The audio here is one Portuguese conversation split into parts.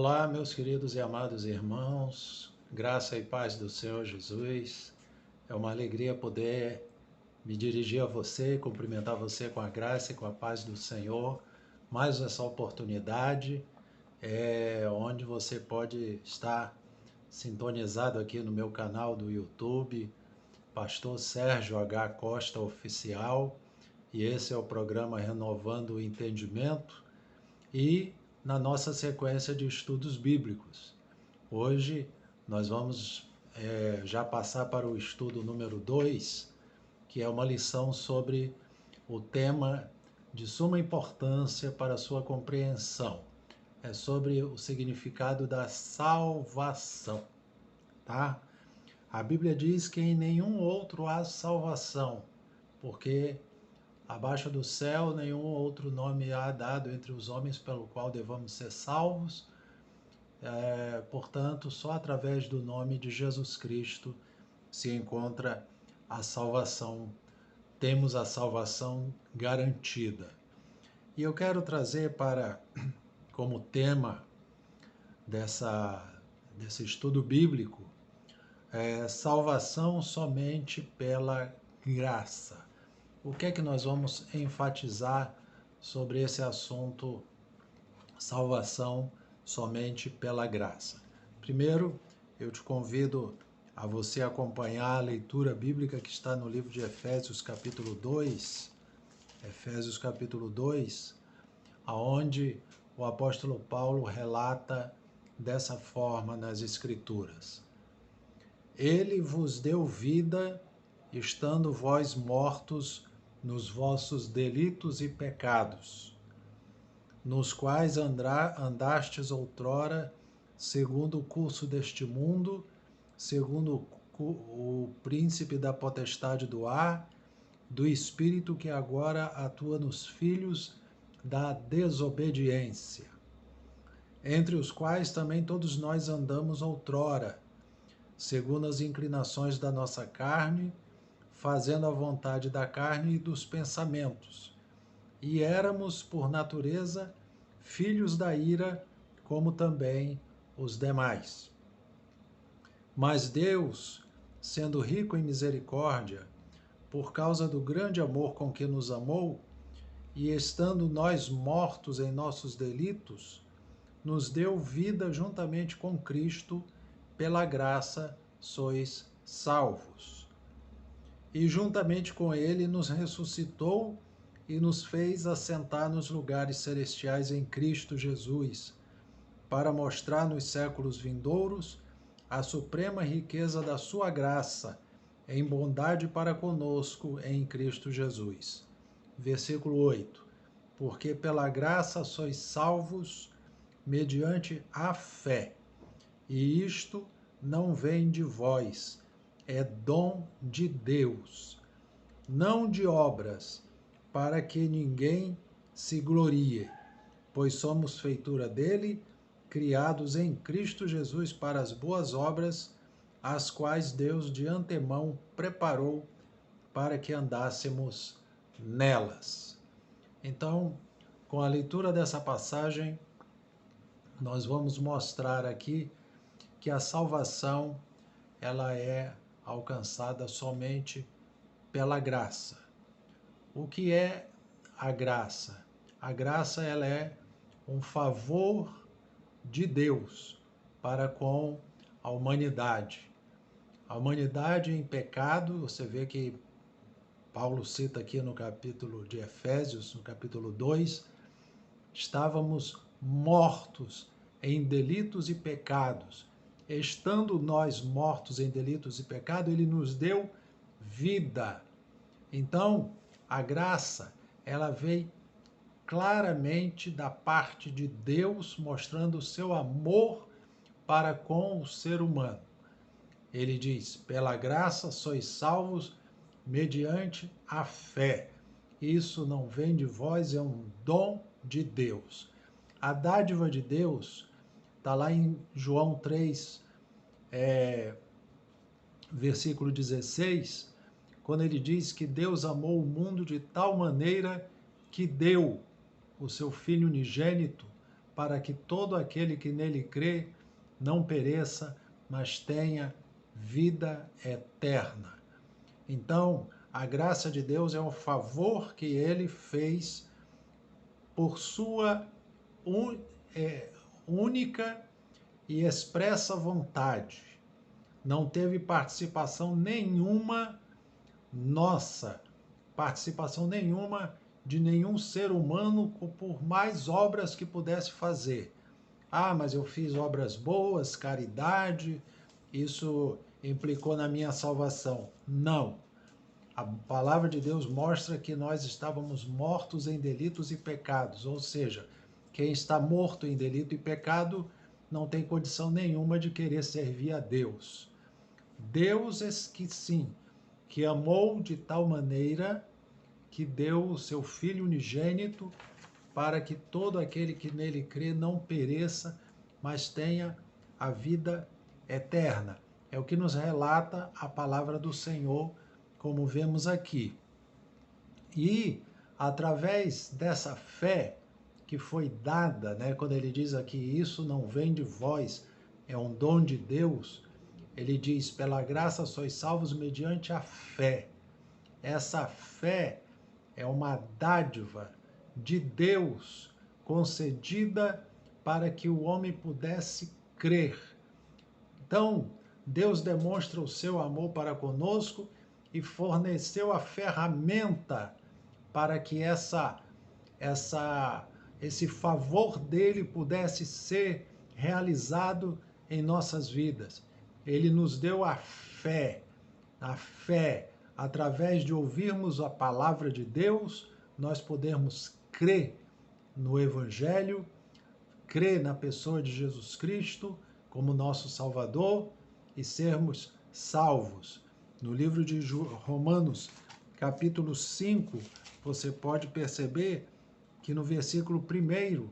Olá, meus queridos e amados irmãos, graça e paz do Senhor Jesus. É uma alegria poder me dirigir a você, cumprimentar você com a graça e com a paz do Senhor. Mais essa oportunidade onde você pode estar sintonizado aqui no meu canal do YouTube, Pastor Sérgio H. Costa Oficial, e esse é o programa Renovando o Entendimento. E na nossa sequência de estudos bíblicos. Hoje nós vamos já passar para o estudo número 2, que é uma lição sobre o tema de suma importância para a sua compreensão. É sobre o significado da salvação, tá? A Bíblia diz que em nenhum outro há salvação, porque abaixo do céu, nenhum outro nome há dado entre os homens pelo qual devamos ser salvos. Portanto, só através do nome de Jesus Cristo se encontra a salvação. Temos a salvação garantida. E eu quero trazer como tema desse estudo bíblico, salvação somente pela graça. O que é que nós vamos enfatizar sobre esse assunto, salvação somente pela graça? Primeiro, eu te convido a você acompanhar a leitura bíblica que está no livro de Efésios capítulo 2, aonde o apóstolo Paulo relata dessa forma nas Escrituras: Ele vos deu vida, estando vós mortos nos vossos delitos e pecados, nos quais andastes outrora, segundo o curso deste mundo, segundo o príncipe da potestade do ar, do espírito que agora atua nos filhos da desobediência, entre os quais também todos nós andamos outrora, segundo as inclinações da nossa carne, fazendo a vontade da carne e dos pensamentos. E éramos, por natureza, filhos da ira, como também os demais. Mas Deus, sendo rico em misericórdia, por causa do grande amor com que nos amou, e estando nós mortos em nossos delitos, nos deu vida juntamente com Cristo, pela graça sois salvos. E juntamente com ele nos ressuscitou e nos fez assentar nos lugares celestiais em Cristo Jesus, para mostrar nos séculos vindouros a suprema riqueza da sua graça, em bondade para conosco em Cristo Jesus. Versículo 8. Porque pela graça sois salvos, mediante a fé. E isto não vem de vós, é dom de Deus, não de obras, para que ninguém se glorie, pois somos feitura dele, criados em Cristo Jesus para as boas obras, as quais Deus de antemão preparou para que andássemos nelas. Então, com a leitura dessa passagem, nós vamos mostrar aqui que a salvação ela é alcançada somente pela graça. O que é a graça? A graça ela é um favor de Deus para com a humanidade. A humanidade em pecado, você vê que Paulo cita aqui no capítulo de Efésios, no capítulo 2, estávamos mortos em delitos e pecados. Estando nós mortos em delitos e pecado, ele nos deu vida. Então, a graça, ela veio claramente da parte de Deus, mostrando o seu amor para com o ser humano. Ele diz: pela graça sois salvos mediante a fé. Isso não vem de vós, é um dom de Deus. A dádiva de Deus está lá em João 3, versículo 16, quando ele diz que Deus amou o mundo de tal maneira que deu o seu Filho unigênito para que todo aquele que nele crê não pereça, mas tenha vida eterna. Então, a graça de Deus é um favor que ele fez por sua única e expressa vontade. Não teve participação nenhuma nossa, participação nenhuma de nenhum ser humano, por mais obras que pudesse fazer. Ah, mas eu fiz obras boas, caridade, isso implicou na minha salvação. Não. A palavra de Deus mostra que nós estávamos mortos em delitos e pecados, ou seja, quem está morto em delito e pecado não tem condição nenhuma de querer servir a Deus. Deus é que sim, que amou de tal maneira que deu o seu Filho unigênito para que todo aquele que nele crê não pereça, mas tenha a vida eterna. É o que nos relata a palavra do Senhor, como vemos aqui. E, através dessa fé que foi dada, né, quando ele diz aqui, isso não vem de vós, é um dom de Deus, ele diz, pela graça sois salvos mediante a fé. Essa fé é uma dádiva de Deus concedida para que o homem pudesse crer. Então, Deus demonstra o seu amor para conosco e forneceu a ferramenta para que esse favor dele pudesse ser realizado em nossas vidas. Ele nos deu a fé, através de ouvirmos a palavra de Deus, nós podemos crer no Evangelho, crer na pessoa de Jesus Cristo como nosso Salvador e sermos salvos. No livro de Romanos, capítulo 5, você pode perceber que no versículo 1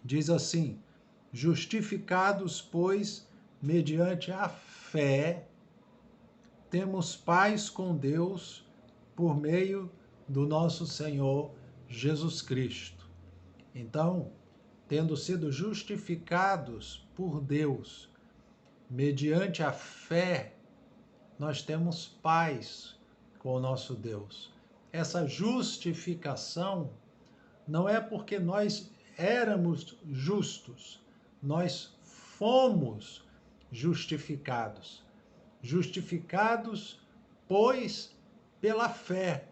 diz assim, justificados, pois, mediante a fé, temos paz com Deus por meio do nosso Senhor Jesus Cristo. Então, tendo sido justificados por Deus, mediante a fé, nós temos paz com o nosso Deus. Essa justificação não é porque nós éramos justos, nós fomos justificados. Justificados, pois, pela fé.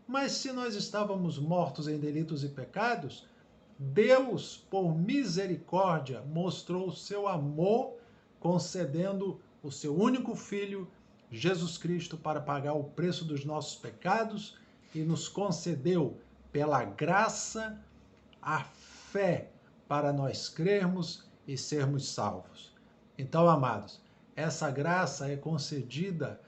Mas se nós estávamos mortos em delitos e pecados, Deus, por misericórdia, mostrou o seu amor, concedendo o seu único Filho, Jesus Cristo, para pagar o preço dos nossos pecados e nos concedeu, pela graça, a fé para nós crermos e sermos salvos. Então, amados, essa graça é concedida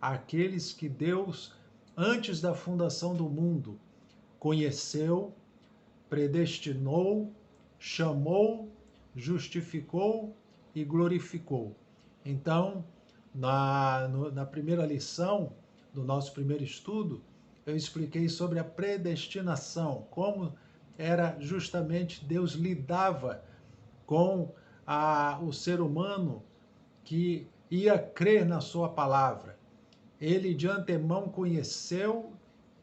àqueles que Deus, antes da fundação do mundo, conheceu, predestinou, chamou, justificou e glorificou. Então, na primeira lição do nosso primeiro estudo, eu expliquei sobre a predestinação, como era justamente Deus lidava com o ser humano que ia crer na sua palavra. Ele de antemão conheceu,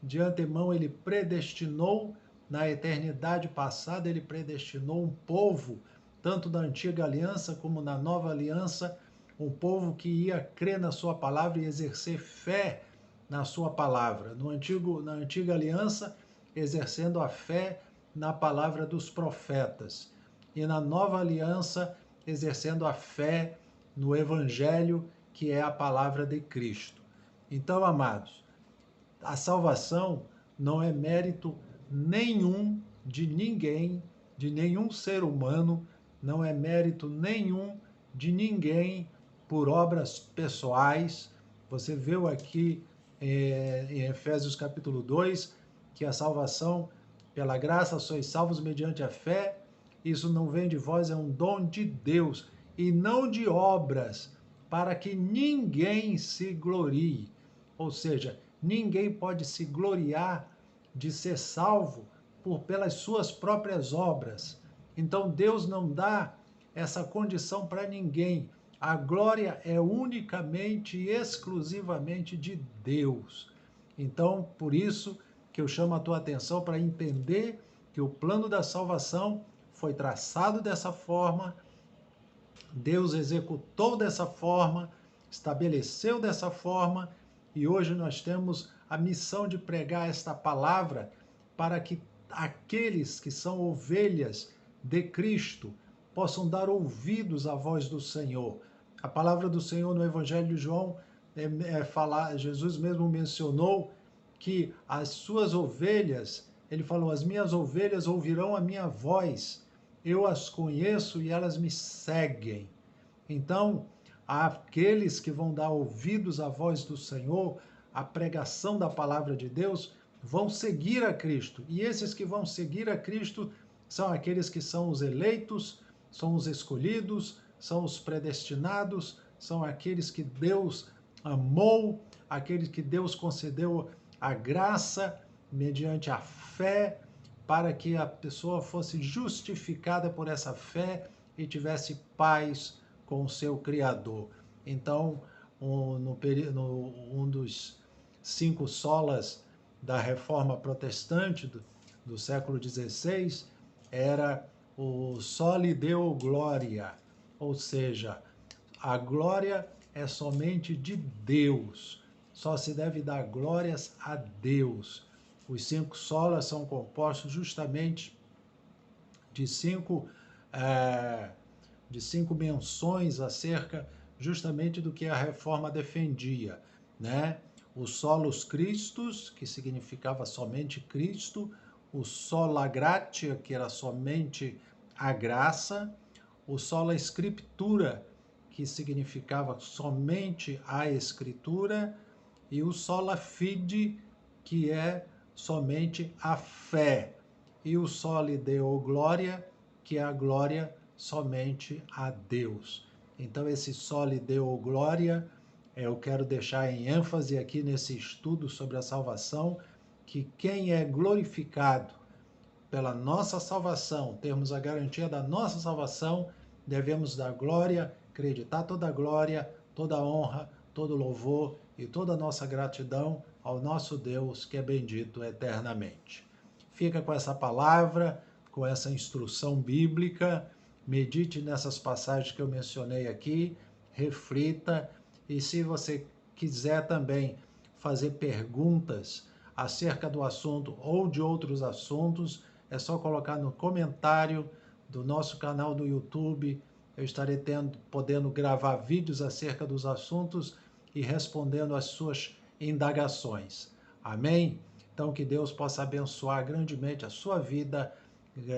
de antemão ele predestinou, na eternidade passada ele predestinou um povo, tanto da antiga aliança como na nova aliança, um povo que ia crer na sua palavra e exercer fé na sua palavra. Na antiga aliança, exercendo a fé na palavra dos profetas. E na nova aliança, exercendo a fé no Evangelho, que é a palavra de Cristo. Então, amados, a salvação não é mérito nenhum de ninguém, de nenhum ser humano, não é mérito nenhum de ninguém por obras pessoais. Você viu aqui em Efésios capítulo 2, que a salvação, pela graça sois salvos mediante a fé, isso não vem de vós, é um dom de Deus, e não de obras, para que ninguém se glorie. Ou seja, ninguém pode se gloriar de ser salvo pelas suas próprias obras. Então Deus não dá essa condição para ninguém. A glória é unicamente e exclusivamente de Deus. Então, por isso que eu chamo a tua atenção para entender que o plano da salvação foi traçado dessa forma, Deus executou dessa forma, estabeleceu dessa forma, e hoje nós temos a missão de pregar esta palavra para que aqueles que são ovelhas de Cristo possam dar ouvidos à voz do Senhor. A palavra do Senhor no Evangelho de João Jesus mesmo mencionou que as suas ovelhas, ele falou, as minhas ovelhas ouvirão a minha voz, eu as conheço e elas me seguem. Então, aqueles que vão dar ouvidos à voz do Senhor, à pregação da palavra de Deus, vão seguir a Cristo. E esses que vão seguir a Cristo são aqueles que são os eleitos, são os escolhidos, são os predestinados, são aqueles que Deus amou, aqueles que Deus concedeu a graça mediante a fé, para que a pessoa fosse justificada por essa fé e tivesse paz com o seu Criador. Então, um dos 5 solas da Reforma Protestante do século XVI era o Soli Deo Gloria, ou seja, a glória é somente de Deus, só se deve dar glórias a Deus. Os 5 solas são compostos justamente de cinco menções acerca justamente do que a Reforma defendia, né? O solus Christus, que significava somente Cristo, o sola gratia, que era somente a graça, o sola scriptura, que significava somente a Escritura, e o sola fide, que é somente a fé, e o soli Deo gloria, que é a glória somente a Deus. Então, esse soli Deo gloria, eu quero deixar em ênfase aqui nesse estudo sobre a salvação, que quem é glorificado pela nossa salvação, termos a garantia da nossa salvação, devemos dar glória, acreditar toda a glória, toda a honra, todo louvor e toda a nossa gratidão ao nosso Deus, que é bendito eternamente. Fica com essa palavra, com essa instrução bíblica, medite nessas passagens que eu mencionei aqui, reflita, e se você quiser também fazer perguntas acerca do assunto ou de outros assuntos, é só colocar no comentário do nosso canal do YouTube. Eu estarei podendo gravar vídeos acerca dos assuntos e respondendo às suas indagações. Amém? Então, que Deus possa abençoar grandemente a sua vida,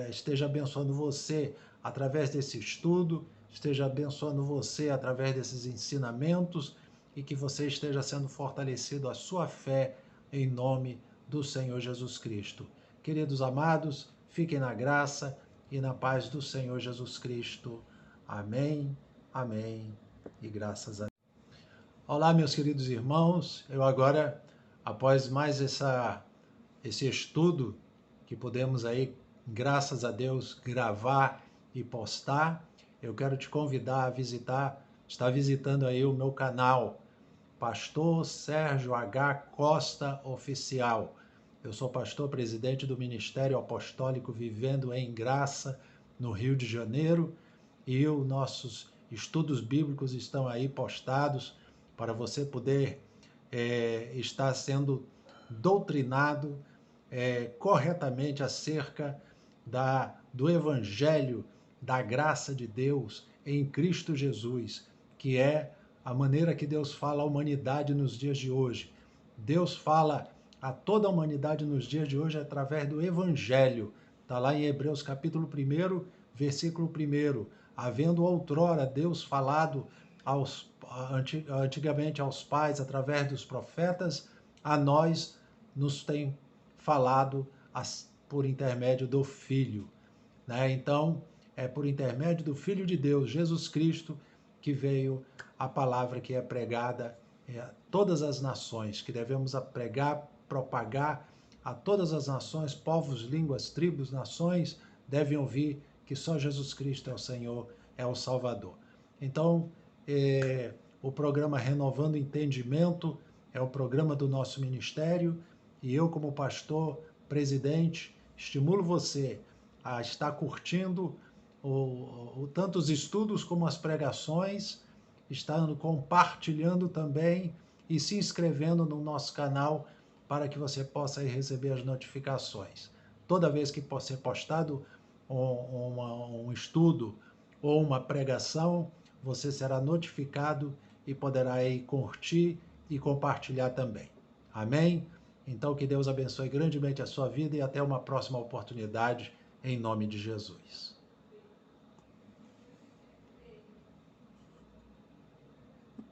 esteja abençoando você através desse estudo, esteja abençoando você através desses ensinamentos e que você esteja sendo fortalecido a sua fé em nome do Senhor Jesus Cristo. Queridos amados, fiquem na graça e na paz do Senhor Jesus Cristo. Amém, amém e graças a Deus. Olá, meus queridos irmãos. Eu agora, após mais esse estudo que podemos aí, graças a Deus, gravar e postar, eu quero te convidar a estar visitando aí o meu canal, Pastor Sérgio H. Costa Oficial. Eu sou pastor presidente do Ministério Apostólico Vivendo em Graça, no Rio de Janeiro, e os nossos estudos bíblicos estão aí postados para você poder estar sendo doutrinado corretamente acerca do Evangelho, da graça de Deus em Cristo Jesus, que é a maneira que Deus fala à humanidade nos dias de hoje. Deus fala a toda a humanidade nos dias de hoje através do Evangelho. Está lá em Hebreus capítulo 1, versículo 1. Havendo outrora Deus falado antigamente aos pais através dos profetas, a nós nos tem falado por intermédio do Filho. Né? Então, é por intermédio do Filho de Deus, Jesus Cristo, que veio a palavra que é pregada a todas as nações, que devemos pregar, propagar a todas as nações, povos, línguas, tribos, nações, devem ouvir que só Jesus Cristo é o Senhor, é o Salvador. Então, o programa Renovando o Entendimento é o programa do nosso ministério e eu, como pastor, presidente, estimulo você a estar curtindo tanto os estudos como as pregações, estando compartilhando também e se inscrevendo no nosso canal para que você possa receber as notificações. Toda vez que ser postado um estudo ou uma pregação, você será notificado e poderá aí curtir e compartilhar também. Amém? Então que Deus abençoe grandemente a sua vida e até uma próxima oportunidade, em nome de Jesus.